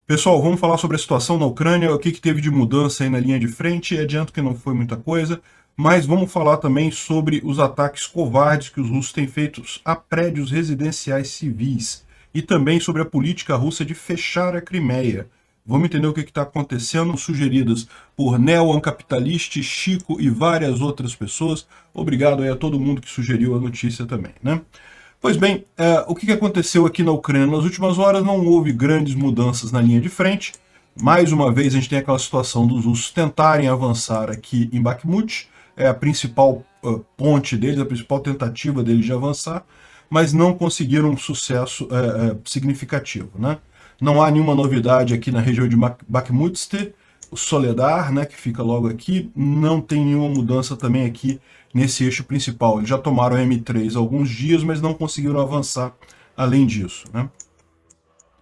Pessoal, vamos falar sobre a situação na Ucrânia, o que teve de mudança aí na linha de frente. Adianto que não foi muita coisa, mas vamos falar também sobre os ataques covardes que os russos têm feito a prédios residenciais civis e também sobre a política russa de fechar a Crimeia. Vamos entender o que está acontecendo, sugeridas por Neo-Ancapitaliste, Chico e várias outras pessoas. Obrigado aí a todo mundo que sugeriu a notícia também, né? Pois bem, o que aconteceu aqui na Ucrânia nas últimas horas? Não houve grandes mudanças na linha de frente. Mais uma vez, a gente tem aquela situação dos russos tentarem avançar aqui em Bakhmut, é a principal ponte deles, a principal tentativa deles de avançar, mas não conseguiram um sucesso significativo, né? Não há nenhuma novidade aqui na região de Bakhmutste, o Soledar, né, que fica logo aqui, não tem nenhuma mudança também aqui nesse eixo principal. Eles já tomaram a M3 há alguns dias, mas não conseguiram avançar além disso, né?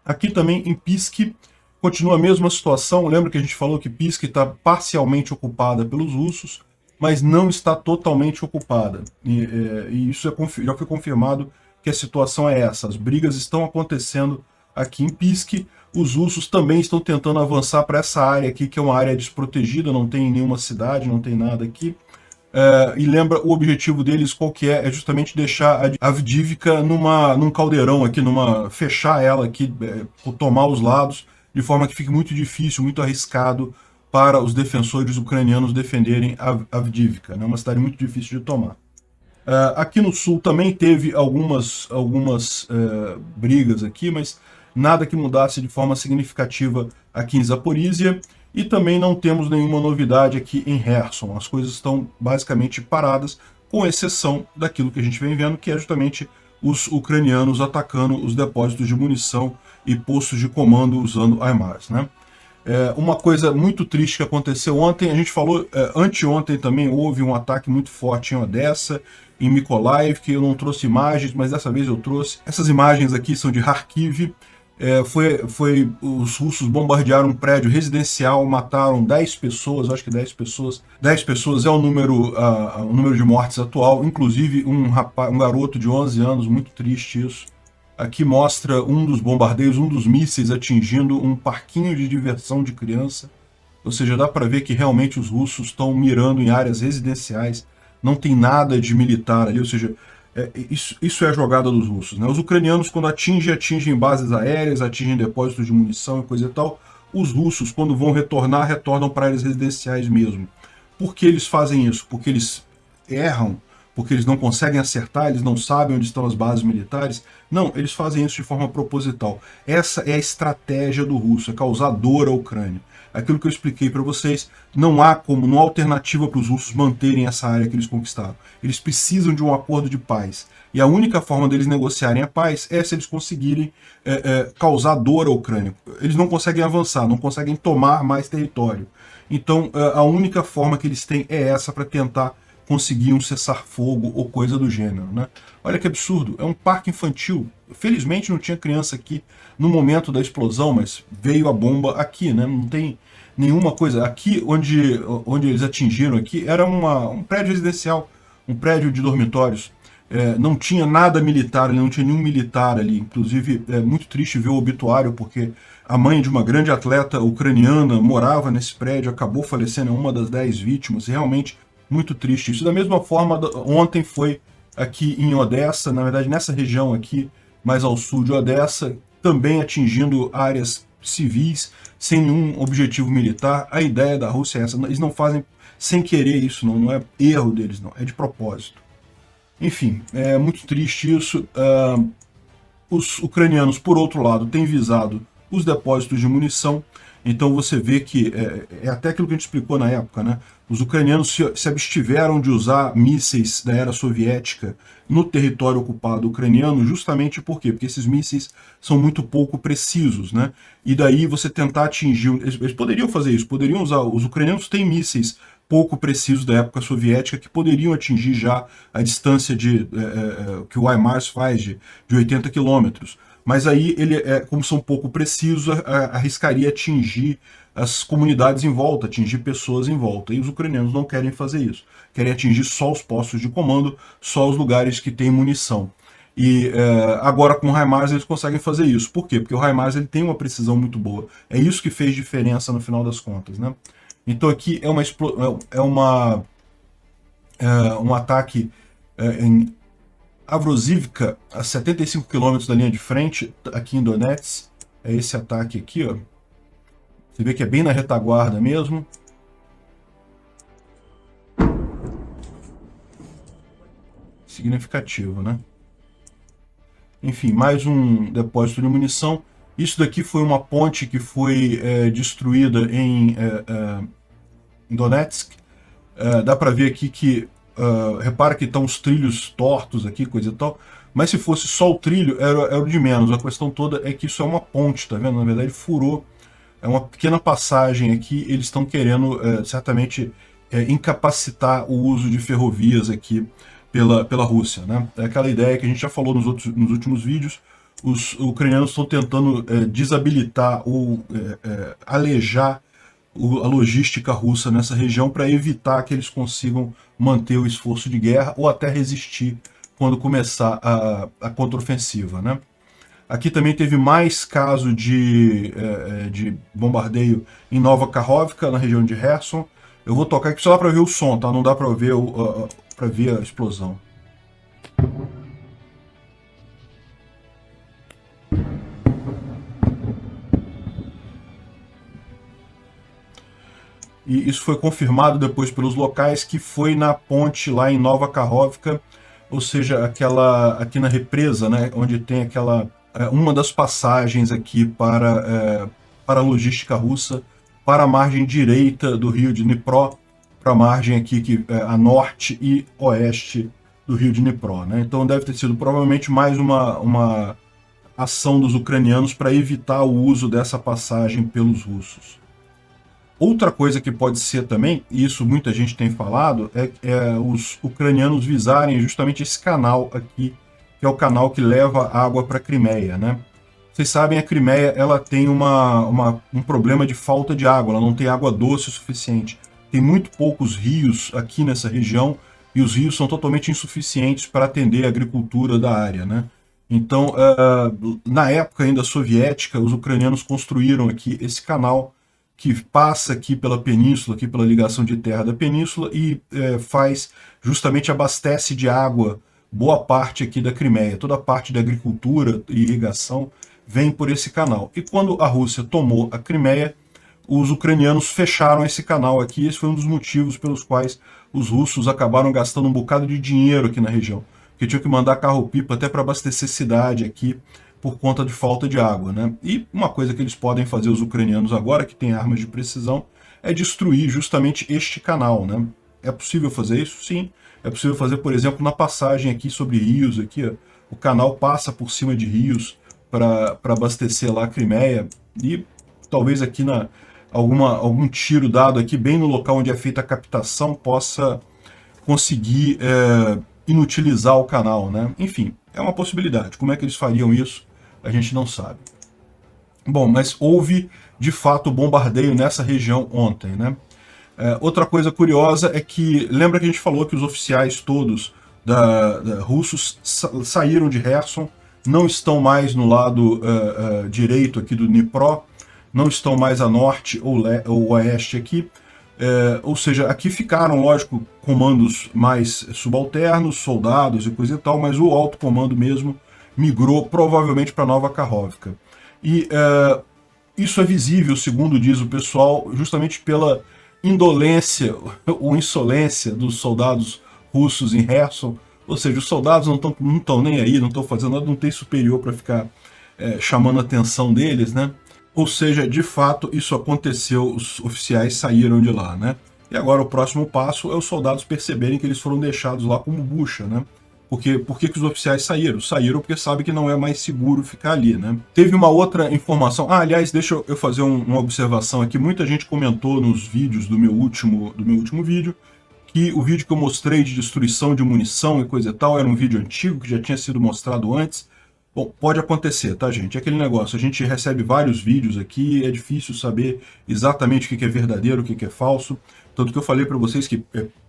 Aqui também em Pisk, continua a mesma situação. Lembra que a gente falou que Pisk está parcialmente ocupada pelos russos, mas não está totalmente ocupada. E isso já foi confirmado que a situação é essa. As brigas estão acontecendo aqui em Pisk. Os russos também estão tentando avançar para essa área aqui, que é uma área desprotegida, não tem nenhuma cidade, não tem nada aqui. E lembra, o objetivo deles qual que é? É justamente deixar a Avdiivka num caldeirão aqui, fechar ela aqui, tomar os lados, de forma que fique muito difícil, muito arriscado para os defensores ucranianos defenderem a Avdiivka, né? Uma cidade muito difícil de tomar. Aqui no sul também teve algumas brigas aqui, mas nada que mudasse de forma significativa aqui em Zaporizhia. E também não temos nenhuma novidade aqui em Kherson. As coisas estão basicamente paradas, com exceção daquilo que a gente vem vendo, que é justamente os ucranianos atacando os depósitos de munição e postos de comando usando HIMARS, né? Uma coisa muito triste que aconteceu ontem, a gente falou, anteontem também houve um ataque muito forte em Odessa, em Mykolaiv, que eu não trouxe imagens, mas dessa vez eu trouxe. Essas imagens aqui são de Kharkiv. Os russos bombardearam um prédio residencial, mataram 10 pessoas, acho que 10 pessoas. 10 pessoas é o número de mortes atual, inclusive um garoto de 11 anos, muito triste isso. Aqui mostra um dos bombardeios, um dos mísseis atingindo um parquinho de diversão de criança. Ou seja, dá para ver que realmente os russos estão mirando em áreas residenciais, não tem nada de militar ali, ou seja, isso é a jogada dos russos, né? Os ucranianos, quando atingem bases aéreas, atingem depósitos de munição e coisa e tal. Os russos, quando vão retornar, retornam para áreas residenciais mesmo. Por que eles fazem isso? Porque eles erram? Porque eles não conseguem acertar? Eles não sabem onde estão as bases militares? Não, eles fazem isso de forma proposital. Essa é a estratégia do russo, é causar dor à Ucrânia. Aquilo que eu expliquei para vocês, não há alternativa para os russos manterem essa área que eles conquistaram. Eles precisam de um acordo de paz. E a única forma deles negociarem a paz é se eles conseguirem causar dor à Ucrânia. Eles não conseguem avançar, não conseguem tomar mais território. Então, a única forma que eles têm é essa para tentar conseguir um cessar-fogo ou coisa do gênero, né? Olha que absurdo, é um parque infantil. Felizmente não tinha criança aqui no momento da explosão, mas veio a bomba aqui, né? Não tem nenhuma coisa. Aqui onde eles atingiram aqui era um prédio residencial, um prédio de dormitórios. Não tinha nada militar ali, não tinha nenhum militar ali. Inclusive, é muito triste ver o obituário, porque a mãe de uma grande atleta ucraniana morava nesse prédio, acabou falecendo, é uma das 10 vítimas. Realmente muito triste isso. Da mesma forma, ontem foi aqui em Odessa, na verdade nessa região aqui, mais ao sul de Odessa, também atingindo áreas civis, sem nenhum objetivo militar. A ideia da Rússia é essa, eles não fazem sem querer isso, não é erro deles, não, é de propósito. Enfim, é muito triste isso. Os ucranianos, por outro lado, têm visado os depósitos de munição. Então você vê que é até aquilo que a gente explicou na época, né? Os ucranianos se abstiveram de usar mísseis da era soviética no território ocupado ucraniano, justamente por quê? Porque esses mísseis são muito pouco precisos, né? E daí você tentar atingir... Eles poderiam fazer isso, poderiam usar... Os ucranianos têm mísseis pouco precisos da época soviética que poderiam atingir já a distância que o HIMARS faz de 80 quilômetros. Mas aí, como são pouco precisos, arriscaria atingir as comunidades em volta, atingir pessoas em volta. E os ucranianos não querem fazer isso. Querem atingir só os postos de comando, só os lugares que têm munição. E agora com o HIMARS eles conseguem fazer isso. Por quê? Porque o HIMARS ele tem uma precisão muito boa. É isso que fez diferença no final das contas, né? Então aqui um ataque em Avrosivka, a 75 km da linha de frente, aqui em Donetsk. É esse ataque aqui, ó. Você vê que é bem na retaguarda mesmo. Significativo, né? Enfim, mais um depósito de munição. Isso daqui foi uma ponte que foi destruída em Donetsk. Dá para ver aqui que, repara que estão os trilhos tortos aqui, coisa e tal. Mas se fosse só o trilho, era o de menos. A questão toda é que isso é uma ponte, tá vendo? Na verdade, furou. É uma pequena passagem aqui. Eles estão querendo, certamente, incapacitar o uso de ferrovias aqui pela Rússia, né? É aquela ideia que a gente já falou nos últimos vídeos. Os ucranianos estão tentando desabilitar ou alejar a logística russa nessa região para evitar que eles consigam manter o esforço de guerra ou até resistir quando começar a contraofensiva, né? Aqui também teve mais caso de bombardeio em Nova Kakhovka, na região de Kherson. Eu vou tocar aqui só dá para ver o som, tá? Não dá para ver a explosão. E isso foi confirmado depois pelos locais, que foi na ponte lá em Nova Kakhovka, ou seja, aqui na represa, né, onde tem uma das passagens aqui para a logística russa, para a margem direita do rio de Dnipro, para a margem aqui a norte e oeste do rio de Dnipro, né? Então deve ter sido provavelmente mais uma ação dos ucranianos para evitar o uso dessa passagem pelos russos. Outra coisa que pode ser também, e isso muita gente tem falado, é os ucranianos visarem justamente esse canal aqui, que é o canal que leva água para a Crimeia, né? Vocês sabem, a Crimeia ela tem um problema de falta de água, ela não tem água doce o suficiente. Tem muito poucos rios aqui nessa região, e os rios são totalmente insuficientes para atender a agricultura da área, né? Então, na época ainda soviética, os ucranianos construíram aqui esse canal que passa aqui pela península, aqui pela ligação de terra da península e justamente abastece de água boa parte aqui da Crimeia. Toda a parte da agricultura e irrigação vem por esse canal. E quando a Rússia tomou a Crimeia, os ucranianos fecharam esse canal aqui. Esse foi um dos motivos pelos quais os russos acabaram gastando um bocado de dinheiro aqui na região, porque tinham que mandar carro-pipa até para abastecer cidade aqui, por conta de falta de água, né? E uma coisa que eles podem fazer, os ucranianos agora, que têm armas de precisão, é destruir justamente este canal, né? É possível fazer isso? Sim. É possível fazer, por exemplo, na passagem aqui sobre rios, aqui, ó, o canal passa por cima de rios para abastecer lá a Crimeia, e talvez aqui algum tiro dado aqui, bem no local onde é feita a captação, possa conseguir inutilizar o canal, né? Enfim, é uma possibilidade. Como é que eles fariam isso? A gente não sabe. Bom, mas houve, de fato, bombardeio nessa região ontem, né? Outra coisa curiosa é que, lembra que a gente falou que os oficiais todos russos saíram de Kherson, não estão mais no lado direito aqui do Dnipro, não estão mais a norte ou oeste aqui, ou seja, aqui ficaram, lógico, comandos mais subalternos, soldados e coisa e tal, mas o alto comando mesmo migrou provavelmente para Nova Kakhovka. E isso é visível, segundo diz o pessoal, justamente pela indolência ou insolência dos soldados russos em Kherson. Ou seja, os soldados não estão nem aí, não estão fazendo nada, não tem superior para ficar chamando a atenção deles, né? Ou seja, de fato, isso aconteceu, os oficiais saíram de lá, né? E agora o próximo passo é os soldados perceberem que eles foram deixados lá como bucha, né? Por que os oficiais saíram? Saíram porque sabem que não é mais seguro ficar ali, né? Teve uma outra informação. Aliás, deixa eu fazer uma observação aqui. Muita gente comentou nos vídeos do meu último vídeo que o vídeo que eu mostrei de destruição de munição e coisa e tal era um vídeo antigo que já tinha sido mostrado antes. Bom, pode acontecer, tá, gente? É aquele negócio, a gente recebe vários vídeos aqui, é difícil saber exatamente o que é verdadeiro, o que é falso. Tanto que eu falei para vocês que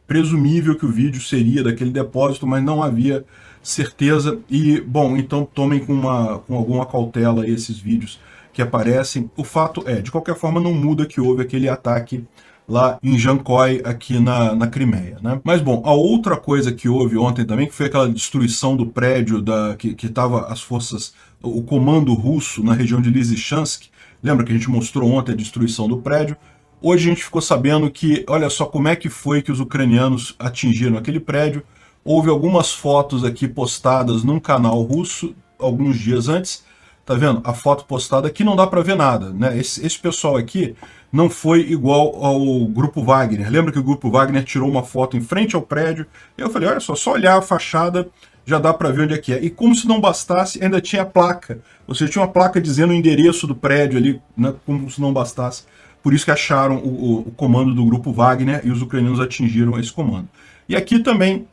presumível que o vídeo seria daquele depósito, mas não havia certeza. E, bom, então tomem com alguma cautela esses vídeos que aparecem. O fato é, de qualquer forma, não muda que houve aquele ataque lá em Jankoy, aqui na Crimeia, né? Mas, bom, a outra coisa que houve ontem também, que foi aquela destruição do prédio que estava as forças, o comando russo na região de Lysychansk. Lembra que a gente mostrou ontem a destruição do prédio? Hoje a gente ficou sabendo que, olha só como é que foi que os ucranianos atingiram aquele prédio. Houve algumas fotos aqui postadas num canal russo alguns dias antes. Tá vendo? A foto postada aqui não dá para ver nada, né? Esse pessoal aqui não foi igual ao Grupo Wagner. Lembra que o Grupo Wagner tirou uma foto em frente ao prédio? E eu falei, olha só olhar a fachada já dá para ver onde é que é. E como se não bastasse, ainda tinha a placa. Ou seja, tinha uma placa dizendo o endereço do prédio ali, né? Como se não bastasse. Por isso que acharam o comando do Grupo Wagner e os ucranianos atingiram esse comando. E aqui também,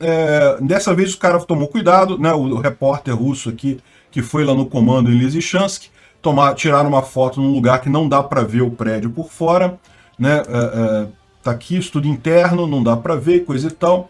dessa vez o cara tomou cuidado, né? O repórter russo aqui, que foi lá no comando em Lysychansk, tiraram uma foto num lugar que não dá para ver o prédio por fora, né? Tá aqui, estudo interno, não dá para ver, coisa e tal.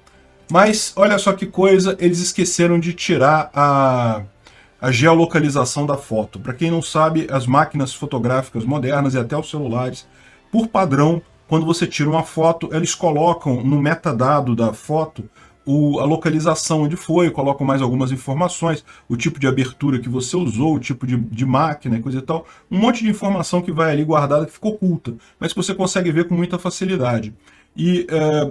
Mas, olha só que coisa, eles esqueceram de tirar a geolocalização da foto. Para quem não sabe, as máquinas fotográficas modernas e até os celulares, por padrão, quando você tira uma foto, eles colocam no metadado da foto a localização onde foi, colocam mais algumas informações, o tipo de abertura que você usou, o tipo de máquina, coisa e tal. Um monte de informação que vai ali guardada, que ficou oculta, mas que você consegue ver com muita facilidade. E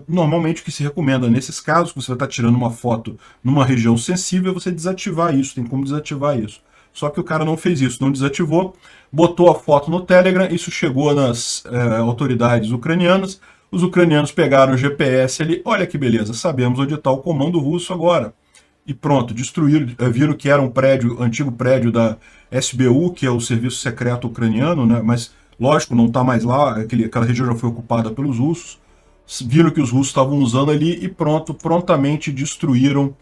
normalmente o que se recomenda nesses casos, que você vai estar tirando uma foto numa região sensível, é você desativar isso, tem como desativar isso. Só que o cara não fez isso, não desativou, botou a foto no Telegram, isso chegou nas autoridades ucranianas. Os ucranianos pegaram o GPS ali, olha que beleza, sabemos onde está o comando russo agora. E pronto, destruíram, viram que era um antigo prédio da SBU, que é o Serviço Secreto Ucraniano, né? Mas lógico, não está mais lá, aquela região já foi ocupada pelos russos. Viram que os russos estavam usando ali e pronto, prontamente destruíram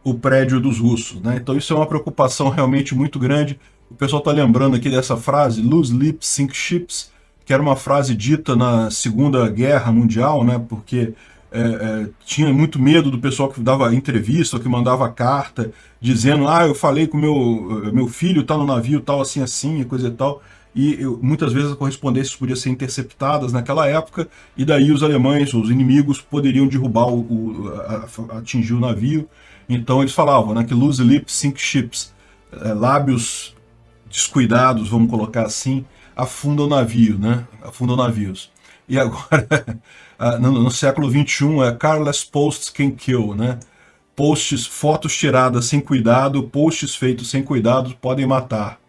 o prédio dos russos, né? Então isso é uma preocupação realmente muito grande. O pessoal está lembrando aqui dessa frase, lose lips, sink ships, que era uma frase dita na Segunda Guerra Mundial, né? Porque tinha muito medo do pessoal que dava entrevista, ou que mandava carta, dizendo, eu falei com meu filho tá no navio tal, assim, assim, e coisa e tal. E muitas vezes as correspondências podiam ser interceptadas naquela época, e daí os alemães, os inimigos, poderiam derrubar, atingir o navio. Então eles falavam, né, que lose lips, sink ships, lábios descuidados, vamos colocar assim, afundam o navio, né? Afundam navios. E agora, no século XXI, careless posts can kill, né? Fotos tiradas sem cuidado, posts feitos sem cuidado podem matar.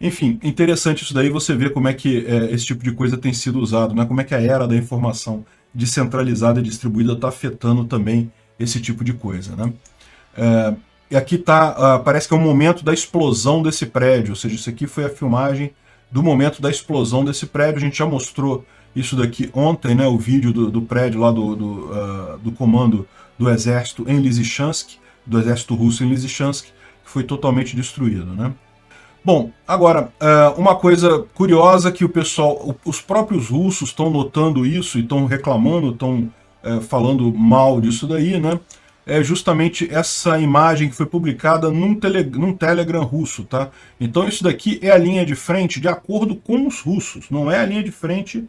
Enfim, interessante isso daí, você vê como é que esse tipo de coisa tem sido usado, né? Como é que a era da informação descentralizada e distribuída está afetando também esse tipo de coisa, né? E aqui parece que é o momento da explosão desse prédio, ou seja, isso aqui foi a filmagem do momento da explosão desse prédio. A gente já mostrou isso daqui ontem, né? O vídeo do prédio lá do comando do exército em Lysychansk, do exército russo em Lysychansk, que foi totalmente destruído, né? Bom, agora, uma coisa curiosa que os próprios russos estão notando isso e estão reclamando, estão falando mal disso daí, né? É justamente essa imagem que foi publicada num Telegram russo, tá? Então isso daqui é a linha de frente de acordo com os russos, não é a linha de frente,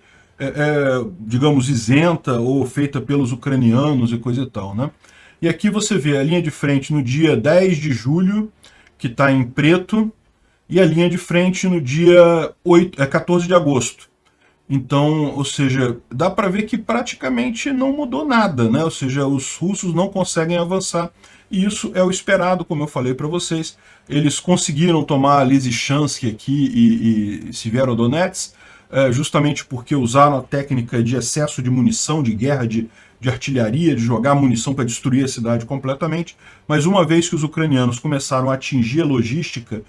digamos, isenta ou feita pelos ucranianos e coisa e tal, né? E aqui você vê a linha de frente no dia 10 de julho, que está em preto, e a linha de frente no dia 14 de agosto. Então, ou seja, dá para ver que praticamente não mudou nada, né? Ou seja, os russos não conseguem avançar. E isso é o esperado, como eu falei para vocês. Eles conseguiram tomar Lysychansk aqui e Severodonetsk, justamente porque usaram a técnica de excesso de munição, de guerra de artilharia, de jogar munição para destruir a cidade completamente. Mas uma vez que os ucranianos começaram a atingir a logística,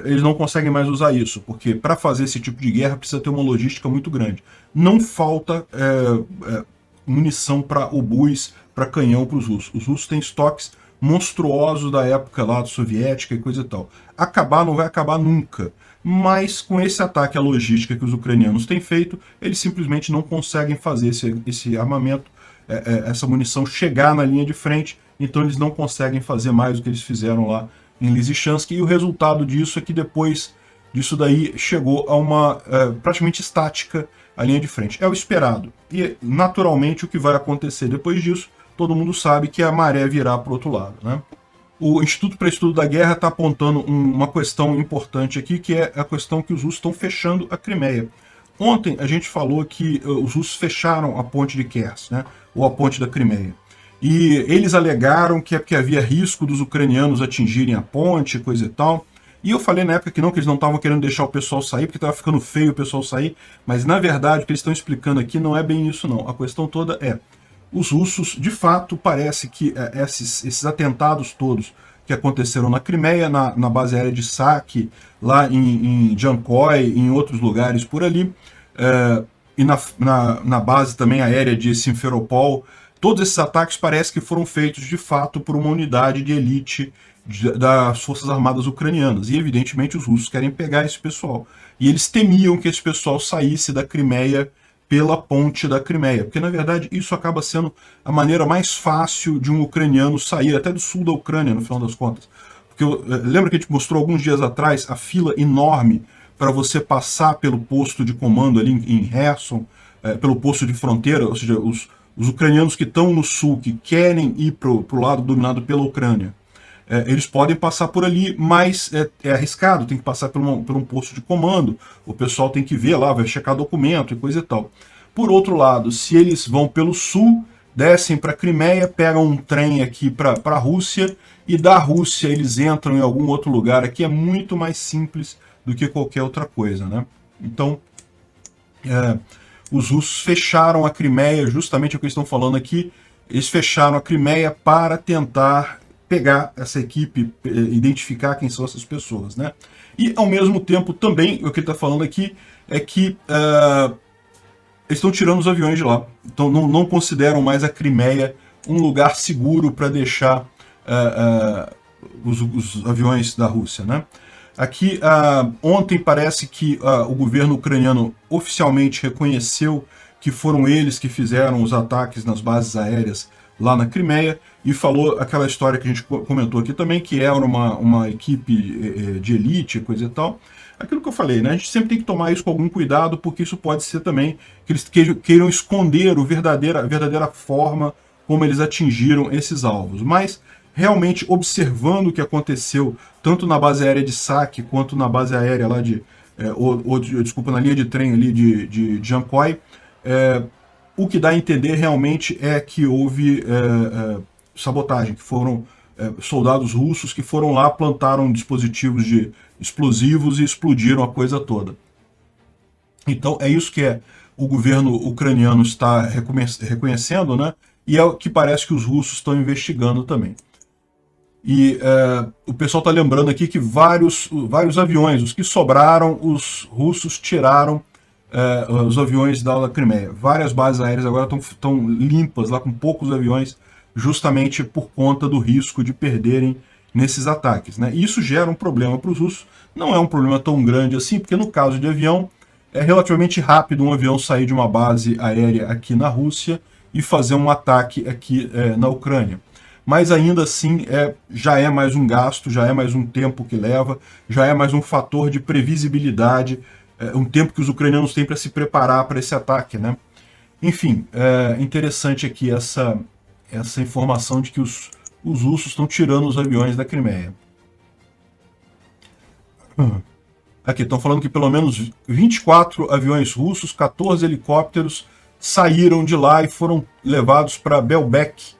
eles não conseguem mais usar isso, porque para fazer esse tipo de guerra precisa ter uma logística muito grande. Não falta munição para obus, para canhão para os russos. Os russos têm estoques monstruosos da época lá soviética e coisa e tal. Acabar não vai acabar nunca, mas com esse ataque à logística que os ucranianos têm feito, eles simplesmente não conseguem fazer esse armamento, essa munição chegar na linha de frente, então eles não conseguem fazer mais do que eles fizeram lá em Lysychansk, e o resultado disso é que depois disso daí chegou a uma praticamente estática a linha de frente. É o esperado. E, naturalmente, o que vai acontecer depois disso, todo mundo sabe que a maré virá para o outro lado, né? O Instituto para Estudo da Guerra está apontando uma questão importante aqui, que é a questão que os russos estão fechando a Crimeia. Ontem a gente falou que os russos fecharam a ponte de Kers, né? Ou a ponte da Crimeia. E eles alegaram que é porque havia risco dos ucranianos atingirem a ponte, coisa e tal. E eu falei na época que eles não estavam querendo deixar o pessoal sair, porque estava ficando feio o pessoal sair, mas na verdade o que eles estão explicando aqui não é bem isso não. A questão toda é, os russos, de fato, parece que esses atentados todos que aconteceram na Crimeia, na base aérea de Saki, lá em Jankoy, em outros lugares por ali, e na base também aérea de Simferopol, todos esses ataques parece que foram feitos de fato por uma unidade de elite das Forças Armadas ucranianas. E, evidentemente, os russos querem pegar esse pessoal. E eles temiam que esse pessoal saísse da Crimeia pela ponte da Crimeia. Porque, na verdade, isso acaba sendo a maneira mais fácil de um ucraniano sair, até do sul da Ucrânia, no final das contas. Porque lembra que a gente mostrou alguns dias atrás a fila enorme para você passar pelo posto de comando ali em Kherson, pelo posto de fronteira, ou seja, os ucranianos que estão no sul, que querem ir para o lado dominado pela Ucrânia, eles podem passar por ali, mas é arriscado, tem que passar por um posto de comando, o pessoal tem que ver lá, vai checar documento e coisa e tal. Por outro lado, se eles vão pelo sul, descem para a Crimeia, pegam um trem aqui para a Rússia, e da Rússia eles entram em algum outro lugar aqui, é muito mais simples do que qualquer outra coisa, né? Então, os russos fecharam a Crimeia, justamente o que eles estão falando aqui, eles fecharam a Crimeia para tentar pegar essa equipe, identificar quem são essas pessoas, né? E, ao mesmo tempo, também, o que ele está falando aqui é que eles estão tirando os aviões de lá. Então, não consideram mais a Crimeia um lugar seguro para deixar os aviões da Rússia, né? Aqui, ontem parece que o governo ucraniano oficialmente reconheceu que foram eles que fizeram os ataques nas bases aéreas lá na Crimeia, e falou aquela história que a gente comentou aqui também, que era uma equipe de elite, coisa e tal. Aquilo que eu falei, né? A gente sempre tem que tomar isso com algum cuidado, porque isso pode ser também que eles queiram esconder a verdadeira forma como eles atingiram esses alvos. Mas, realmente, observando o que aconteceu, tanto na base aérea de Saki, quanto na base aérea lá desculpa, na linha de trem ali de Jankoy, o que dá a entender realmente é que houve sabotagem, que foram soldados russos que foram lá, plantaram dispositivos de explosivos e explodiram a coisa toda. Então é isso que o governo ucraniano está reconhecendo, né? E é o que parece que os russos estão investigando também. E o pessoal está lembrando aqui que vários aviões, os que sobraram, os russos tiraram os aviões da Crimeia. Várias bases aéreas agora estão limpas, lá com poucos aviões, justamente por conta do risco de perderem nesses ataques, né? E isso gera um problema para os russos. Não é um problema tão grande assim, porque no caso de avião, é relativamente rápido um avião sair de uma base aérea aqui na Rússia e fazer um ataque aqui na Ucrânia. Mas ainda assim já é mais um gasto, já é mais um tempo que leva, já é mais um fator de previsibilidade, um tempo que os ucranianos têm para se preparar para esse ataque, né? Enfim, interessante aqui essa informação de que os russos estão tirando os aviões da Crimeia. Aqui, estão falando que pelo menos 24 aviões russos, 14 helicópteros saíram de lá e foram levados para Belbek,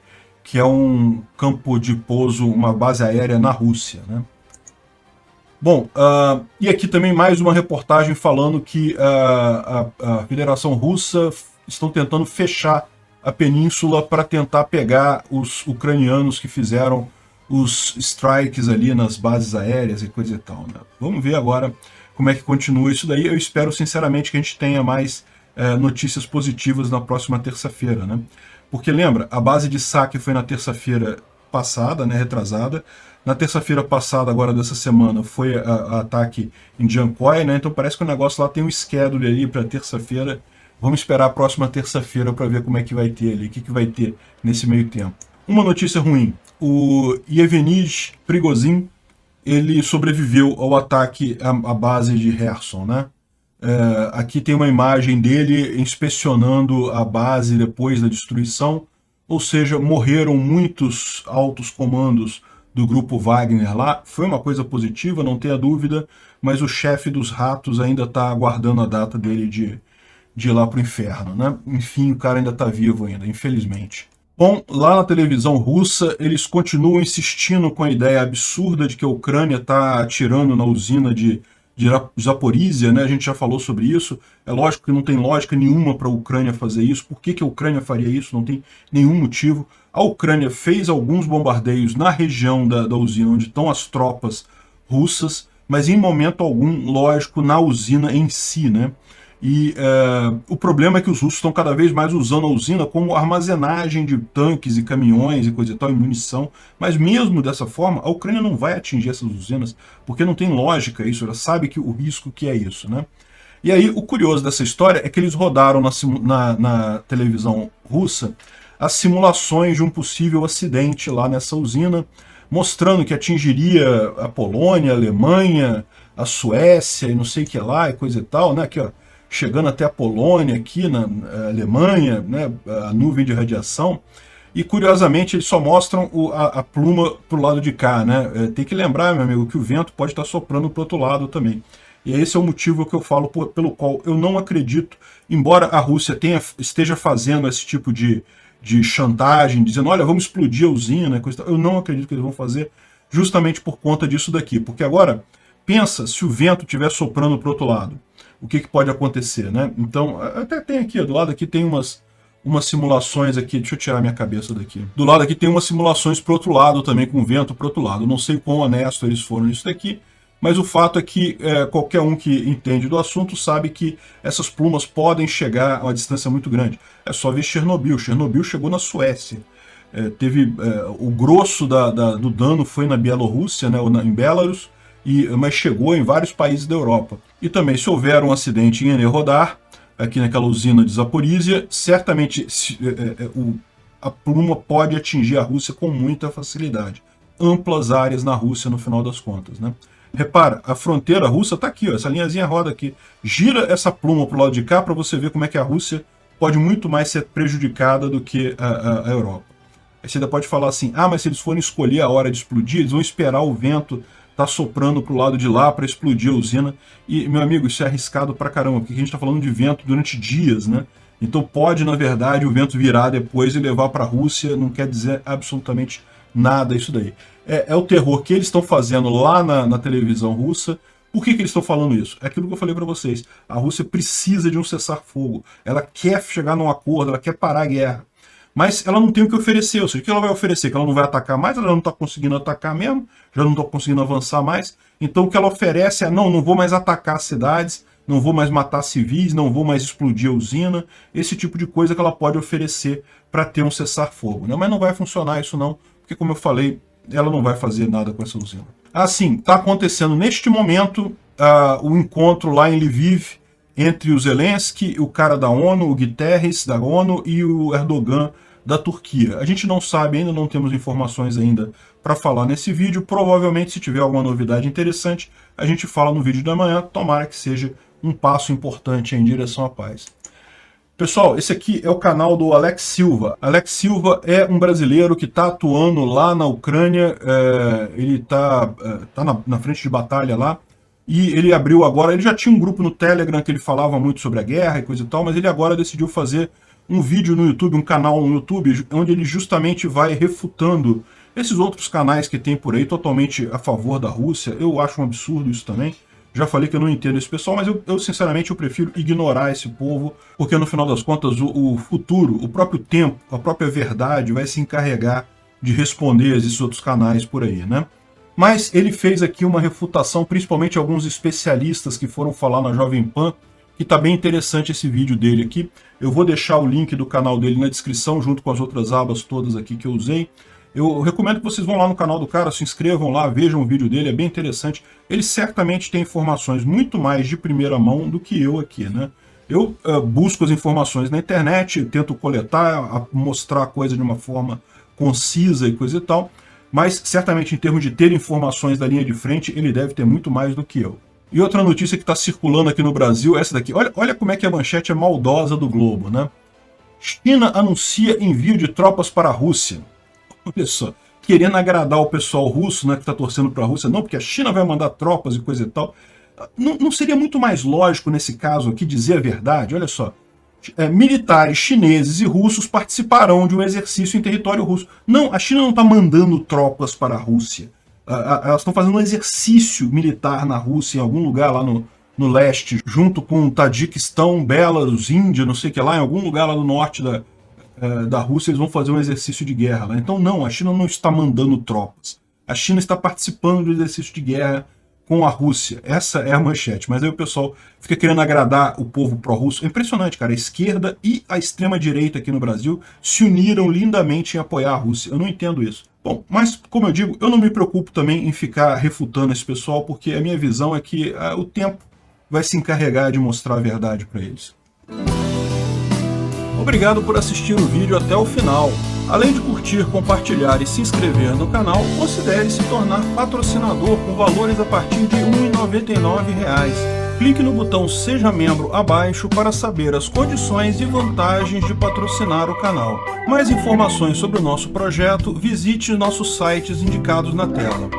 que é um campo de pouso, uma base aérea na Rússia, né? Bom, e aqui também mais uma reportagem falando que a Federação Russa estão tentando fechar a península para tentar pegar os ucranianos que fizeram os strikes ali nas bases aéreas e coisa e tal, né? Vamos ver agora como é que continua isso daí. Eu espero sinceramente que a gente tenha mais notícias positivas na próxima terça-feira, né? Porque lembra, a base de Saki foi na terça-feira passada, né, retrasada. Na terça-feira passada, agora dessa semana, foi a ataque em Jancoy, né? Então parece que o negócio lá tem um schedule ali para terça-feira. Vamos esperar a próxima terça-feira para ver como é que vai ter ali, o que vai ter nesse meio tempo. Uma notícia ruim, o Yevgeny Prigozhin, ele sobreviveu ao ataque à base de Kherson, né? Aqui tem uma imagem dele inspecionando a base depois da destruição, ou seja, morreram muitos altos comandos do grupo Wagner lá. Foi uma coisa positiva, não tenha dúvida, mas o chefe dos ratos ainda está aguardando a data dele de ir lá para o inferno, né? Enfim, o cara ainda está vivo ainda, infelizmente. Bom, lá na televisão russa, eles continuam insistindo com a ideia absurda de que a Ucrânia está atirando na usina de Zaporizhia, né? A gente já falou sobre isso. É lógico que não tem lógica nenhuma para a Ucrânia fazer isso. Por que a Ucrânia faria isso? Não tem nenhum motivo. A Ucrânia fez alguns bombardeios na região da usina, onde estão as tropas russas, mas em momento algum, lógico, na usina em si, né? E o problema é que os russos estão cada vez mais usando a usina como armazenagem de tanques e caminhões e coisa e tal, e munição. Mas mesmo dessa forma, a Ucrânia não vai atingir essas usinas, porque não tem lógica isso, ela sabe que o risco que é isso, né? E aí, o curioso dessa história é que eles rodaram na televisão russa as simulações de um possível acidente lá nessa usina, mostrando que atingiria a Polônia, a Alemanha, a Suécia e não sei o que lá, e coisa e tal, né? Aqui, ó, chegando até a Polônia, aqui na Alemanha, né, a nuvem de radiação, e curiosamente eles só mostram a pluma para o lado de cá, né? Tem que lembrar, meu amigo, que o vento pode estar soprando para o outro lado também. E esse é o motivo que eu falo pelo qual eu não acredito, embora a Rússia esteja fazendo esse tipo de chantagem, dizendo, olha, vamos explodir a usina, coisa, eu não acredito que eles vão fazer justamente por conta disso daqui. Porque agora, pensa se o vento estiver soprando para o outro lado. O que pode acontecer, né? Então, até tem aqui, do lado aqui tem umas simulações aqui, deixa eu tirar minha cabeça daqui. Do lado aqui tem umas simulações para o outro lado também, com vento para o outro lado. Não sei quão honesto eles foram nisso daqui, mas o fato é que qualquer um que entende do assunto sabe que essas plumas podem chegar a uma distância muito grande. É só ver Chernobyl. Chernobyl chegou na Suécia. O grosso do dano foi na Bielorrússia, né, ou em Belarus, mas chegou em vários países da Europa. E também, se houver um acidente em Enerhodar, aqui naquela usina de Zaporizhia, certamente a pluma pode atingir a Rússia com muita facilidade. Amplas áreas na Rússia, no final das contas, né? Repara, a fronteira russa está aqui, ó, essa linhazinha roda aqui. Gira essa pluma para o lado de cá para você ver como é que a Rússia pode muito mais ser prejudicada do que a Europa. Aí você ainda pode falar assim, mas se eles forem escolher a hora de explodir, eles vão esperar o vento tá soprando para o lado de lá para explodir a usina. E, meu amigo, isso é arriscado pra caramba, porque a gente está falando de vento durante dias, né? Então pode, na verdade, o vento virar depois e levar para a Rússia, não quer dizer absolutamente nada isso daí. É o terror que eles estão fazendo lá na televisão russa. Por que eles estão falando isso? É aquilo que eu falei para vocês. A Rússia precisa de um cessar-fogo. Ela quer chegar num acordo, ela quer parar a guerra. Mas ela não tem o que oferecer. Ou seja, o que ela vai oferecer? Que ela não vai atacar mais, ela não está conseguindo atacar mesmo, já não está conseguindo avançar mais. Então o que ela oferece é, não vou mais atacar as cidades, não vou mais matar civis, não vou mais explodir a usina, esse tipo de coisa que ela pode oferecer para ter um cessar-fogo, né? Mas não vai funcionar isso não, porque como eu falei, ela não vai fazer nada com essa usina. Assim, está acontecendo neste momento o encontro lá em Lviv entre o Zelensky, o cara da ONU, o Guterres da ONU e o Erdogan da Turquia. A gente não sabe ainda, não temos informações ainda para falar nesse vídeo. Provavelmente, se tiver alguma novidade interessante, a gente fala no vídeo da manhã. Tomara que seja um passo importante em direção à paz. Pessoal, esse aqui é o canal do Alex Silva. Alex Silva é um brasileiro que está atuando lá na Ucrânia, ele está na frente de batalha lá, e ele abriu agora, ele já tinha um grupo no Telegram que ele falava muito sobre a guerra e coisa e tal, mas ele agora decidiu fazer um vídeo no YouTube, um canal no YouTube, onde ele justamente vai refutando esses outros canais que tem por aí, totalmente a favor da Rússia. Eu acho um absurdo isso também. Já falei que eu não entendo esse pessoal, mas eu sinceramente eu prefiro ignorar esse povo, porque no final das contas o futuro, o próprio tempo, a própria verdade vai se encarregar de responder esses outros canais por aí, né? Mas ele fez aqui uma refutação, principalmente alguns especialistas que foram falar na Jovem Pan, que está bem interessante esse vídeo dele aqui. Eu vou deixar o link do canal dele na descrição, junto com as outras abas todas aqui que eu usei. Eu recomendo que vocês vão lá no canal do cara, se inscrevam lá, vejam o vídeo dele, é bem interessante. Ele certamente tem informações muito mais de primeira mão do que eu aqui, né? Eu busco as informações na internet, tento coletar, mostrar a coisa de uma forma concisa e coisa e tal, mas certamente em termos de ter informações da linha de frente, ele deve ter muito mais do que eu. E outra notícia que está circulando aqui no Brasil, essa daqui. Olha como é que a manchete é maldosa do Globo, né? China anuncia envio de tropas para a Rússia. Olha só, querendo agradar o pessoal russo, né, que está torcendo para a Rússia, não, porque a China vai mandar tropas e coisa e tal. Não seria muito mais lógico, nesse caso aqui, dizer a verdade? Olha só, militares chineses e russos participarão de um exercício em território russo. Não, a China não está mandando tropas para a Rússia. Elas estão fazendo um exercício militar na Rússia, em algum lugar lá no leste, junto com o Tajiquistão, Belarus, Índia, não sei o que lá, em algum lugar lá no norte da Rússia, eles vão fazer um exercício de guerra lá. Então não, a China não está mandando tropas. A China está participando do exercício de guerra com a Rússia. Essa é a manchete. Mas aí o pessoal fica querendo agradar o povo pró-russo. É impressionante, cara. A esquerda e a extrema-direita aqui no Brasil se uniram lindamente em apoiar a Rússia. Eu não entendo isso. Bom, mas, como eu digo, eu não me preocupo também em ficar refutando esse pessoal, porque a minha visão é que o tempo vai se encarregar de mostrar a verdade para eles. Obrigado por assistir o vídeo até o final. Além de curtir, compartilhar e se inscrever no canal, considere se tornar patrocinador com valores a partir de R$ 1,99. Clique no botão Seja Membro abaixo para saber as condições e vantagens de patrocinar o canal. Mais informações sobre o nosso projeto, visite nossos sites indicados na tela.